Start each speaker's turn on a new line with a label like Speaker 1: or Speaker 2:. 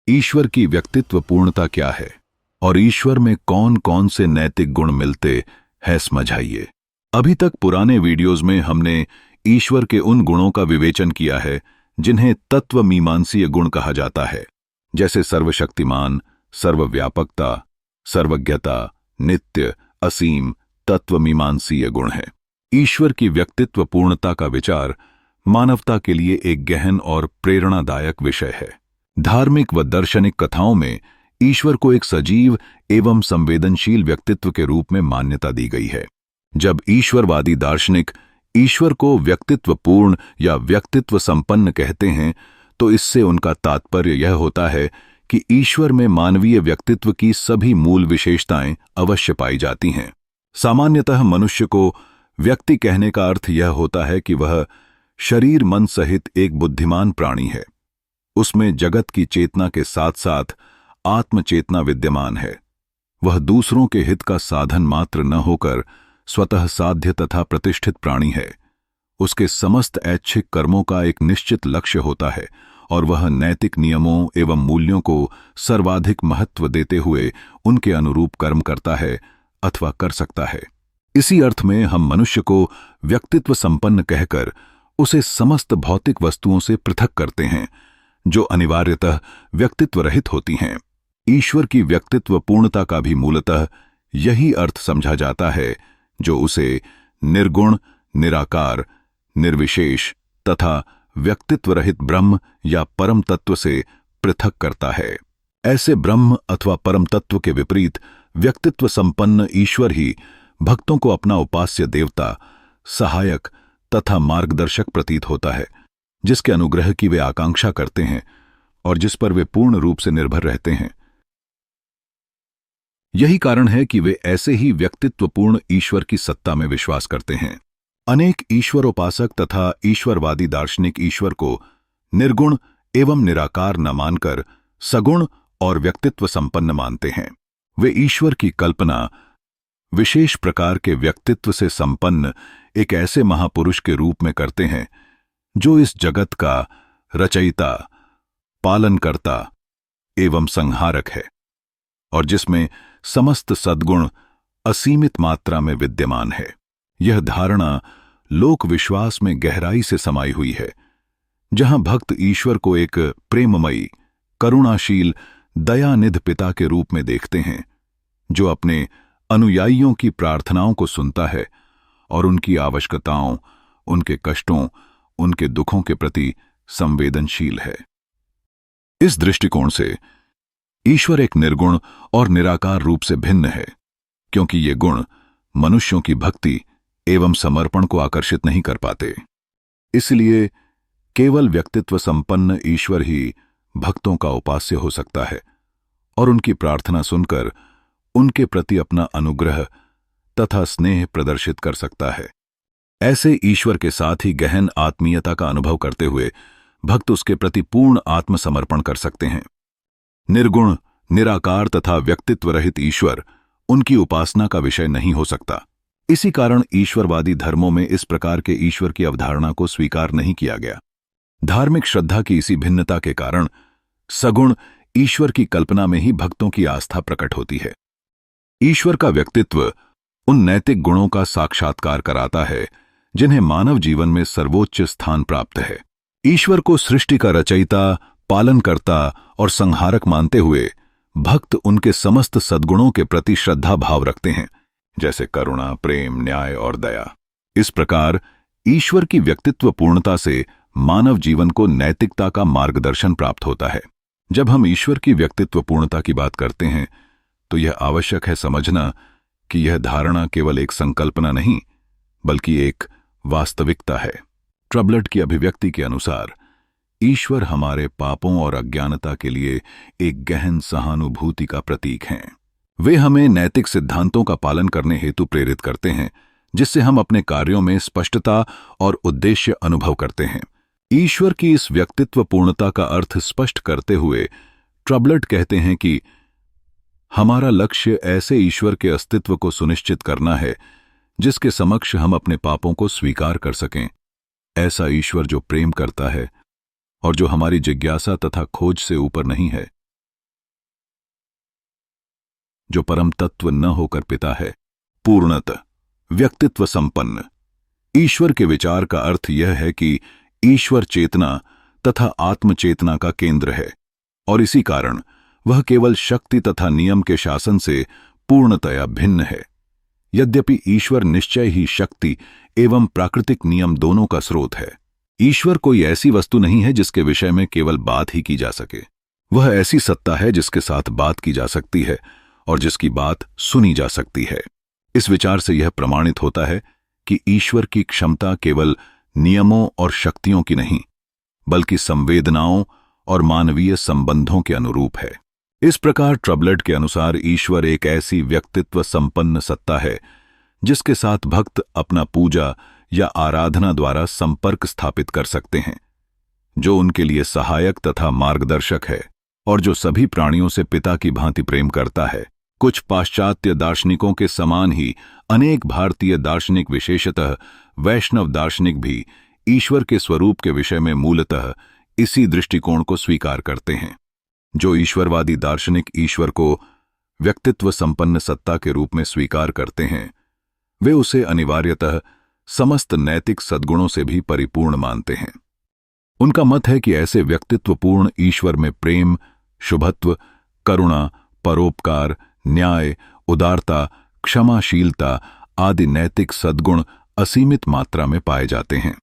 Speaker 1: ईश्वर की व्यक्तित्व पूर्णता क्या है और ईश्वर में कौन कौन से नैतिक गुण मिलते हैं समझाइए। अभी तक पुराने वीडियोस में हमने ईश्वर के उन गुणों का विवेचन किया है जिन्हें तत्वमीमांसीय गुण कहा जाता है, जैसे सर्वशक्तिमान, सर्वव्यापकता, सर्वज्ञता, नित्य, असीम तत्वमीमांसीय गुण है। ईश्वर की व्यक्तित्व पूर्णता का विचार मानवता के लिए एक गहन और प्रेरणादायक विषय है। धार्मिक व दार्शनिक कथाओं में ईश्वर को एक सजीव एवं संवेदनशील व्यक्तित्व के रूप में मान्यता दी गई है। जब ईश्वरवादी दार्शनिक ईश्वर को व्यक्तित्वपूर्ण या व्यक्तित्व संपन्न कहते हैं तो इससे उनका तात्पर्य यह होता है कि ईश्वर में मानवीय व्यक्तित्व की सभी मूल विशेषताएं अवश्य पाई जाती हैं। सामान्यतः मनुष्य को व्यक्ति कहने का अर्थ यह होता है कि वह शरीर मन सहित एक बुद्धिमान प्राणी है। उसमें जगत की चेतना के साथ साथ आत्मचेतना विद्यमान है। वह दूसरों के हित का साधन मात्र न होकर स्वतः साध्य तथा प्रतिष्ठित प्राणी है। उसके समस्त ऐच्छिक कर्मों का एक निश्चित लक्ष्य होता है और वह नैतिक नियमों एवं मूल्यों को सर्वाधिक महत्व देते हुए उनके अनुरूप कर्म करता है अथवा कर सकता है। इसी अर्थ में हम मनुष्य को व्यक्तित्व संपन्न कहकर उसे समस्त भौतिक वस्तुओं से पृथक करते हैं जो अनिवार्यतः व्यक्तित्व रहित होती हैं। ईश्वर की व्यक्तित्व पूर्णता का भी मूलतः यही अर्थ समझा जाता है जो उसे निर्गुण, निराकार, निर्विशेष तथा व्यक्तित्व रहित ब्रह्म या परम तत्व से पृथक करता है। ऐसे ब्रह्म अथवा परम तत्व के विपरीत व्यक्तित्व संपन्न ईश्वर ही भक्तों को अपना उपास्य देवता, सहायक तथा मार्गदर्शक प्रतीत होता है, जिसके अनुग्रह की वे आकांक्षा करते हैं और जिस पर वे पूर्ण रूप से निर्भर रहते हैं। यही कारण है कि वे ऐसे ही व्यक्तित्वपूर्ण ईश्वर की सत्ता में विश्वास करते हैं। अनेक ईश्वरोपासक तथा ईश्वरवादी दार्शनिक ईश्वर को निर्गुण एवं निराकार न मानकर सगुण और व्यक्तित्व संपन्न मानते हैं। वे ईश्वर की कल्पना विशेष प्रकार के व्यक्तित्व से संपन्न एक ऐसे महापुरुष के रूप में करते हैं जो इस जगत का रचयिता, पालनकर्ता एवं संहारक है और जिसमें समस्त सद्गुण असीमित मात्रा में विद्यमान है। यह धारणा लोक विश्वास में गहराई से समाई हुई है, जहां भक्त ईश्वर को एक प्रेममयी, करुणाशील, दयानिध पिता के रूप में देखते हैं जो अपने अनुयायियों की प्रार्थनाओं को सुनता है और उनकी आवश्यकताओं, उनके कष्टों, उनके दुखों के प्रति संवेदनशील है। इस दृष्टिकोण से ईश्वर एक निर्गुण और निराकार रूप से भिन्न है, क्योंकि ये गुण मनुष्यों की भक्ति एवं समर्पण को आकर्षित नहीं कर पाते। इसलिए केवल व्यक्तित्व संपन्न ईश्वर ही भक्तों का उपास्य हो सकता है और उनकी प्रार्थना सुनकर उनके प्रति अपना अनुग्रह तथा स्नेह प्रदर्शित कर सकता है। ऐसे ईश्वर के साथ ही गहन आत्मीयता का अनुभव करते हुए भक्त उसके प्रति पूर्ण आत्मसमर्पण कर सकते हैं। निर्गुण, निराकार तथा व्यक्तित्व रहित ईश्वर उनकी उपासना का विषय नहीं हो सकता। इसी कारण ईश्वरवादी धर्मों में इस प्रकार के ईश्वर की अवधारणा को स्वीकार नहीं किया गया। धार्मिक श्रद्धा की इसी भिन्नता के कारण सगुण ईश्वर की कल्पना में ही भक्तों की आस्था प्रकट होती है। ईश्वर का व्यक्तित्व उन नैतिक गुणों का साक्षात्कार कराता है जिन्हें मानव जीवन में सर्वोच्च स्थान प्राप्त है। ईश्वर को सृष्टि का रचयिता, पालनकर्ता और संहारक मानते हुए भक्त उनके समस्त सद्गुणों के प्रति श्रद्धा भाव रखते हैं, जैसे करुणा, प्रेम, न्याय और दया। इस प्रकार ईश्वर की व्यक्तित्व पूर्णता से मानव जीवन को नैतिकता का मार्गदर्शन प्राप्त होता है। जब हम ईश्वर की व्यक्तित्व पूर्णता की बात करते हैं तो यह आवश्यक है समझना कि यह धारणा केवल एक संकल्पना नहीं बल्कि एक वास्तविकता है। ट्रबलट की अभिव्यक्ति के अनुसार ईश्वर हमारे पापों और अज्ञानता के लिए एक गहन सहानुभूति का प्रतीक हैं। वे हमें नैतिक सिद्धांतों का पालन करने हेतु प्रेरित करते हैं, जिससे हम अपने कार्यों में स्पष्टता और उद्देश्य अनुभव करते हैं। ईश्वर की इस व्यक्तित्व पूर्णता का अर्थ स्पष्ट करते हुए ट्रबलट कहते हैं कि हमारा लक्ष्य ऐसे ईश्वर के अस्तित्व को सुनिश्चित करना है जिसके समक्ष हम अपने पापों को स्वीकार कर सकें। ऐसा ईश्वर जो प्रेम करता है और जो हमारी जिज्ञासा तथा खोज से ऊपर नहीं है। जो परम तत्व न होकर पिता है। पूर्णतः व्यक्तित्व संपन्न ईश्वर के विचार का अर्थ यह है कि ईश्वर चेतना तथा आत्मचेतना का केंद्र है और इसी कारण वह केवल शक्ति तथा नियम के शासन से पूर्णतया भिन्न है। यद्यपि ईश्वर निश्चय ही शक्ति एवं प्राकृतिक नियम दोनों का स्रोत है। ईश्वर कोई ऐसी वस्तु नहीं है जिसके विषय में केवल बात ही की जा सके। वह ऐसी सत्ता है जिसके साथ बात की जा सकती है और जिसकी बात सुनी जा सकती है। इस विचार से यह प्रमाणित होता है कि ईश्वर की क्षमता केवल नियमों और शक्तियों की नहीं, बल्कि संवेदनाओं और मानवीय संबंधों के अनुरूप है। इस प्रकार ट्रबलट के अनुसार ईश्वर एक ऐसी व्यक्तित्व संपन्न सत्ता है जिसके साथ भक्त अपना पूजा या आराधना द्वारा संपर्क स्थापित कर सकते हैं, जो उनके लिए सहायक तथा मार्गदर्शक है और जो सभी प्राणियों से पिता की भांति प्रेम करता है। कुछ पाश्चात्य दार्शनिकों के समान ही अनेक भारतीय दार्शनिक, विशेषतः वैष्णव दार्शनिक भी ईश्वर के स्वरूप के विषय में मूलतः इसी दृष्टिकोण को स्वीकार करते हैं। जो ईश्वरवादी दार्शनिक ईश्वर को व्यक्तित्व संपन्न सत्ता के रूप में स्वीकार करते हैं, वे उसे अनिवार्यतः समस्त नैतिक सद्गुणों से भी परिपूर्ण मानते हैं। उनका मत है कि ऐसे व्यक्तित्वपूर्ण ईश्वर में प्रेम, शुभत्व, करुणा, परोपकार, न्याय, उदारता, क्षमाशीलता आदि नैतिक सद्गुण असीमित मात्रा में पाए जाते हैं।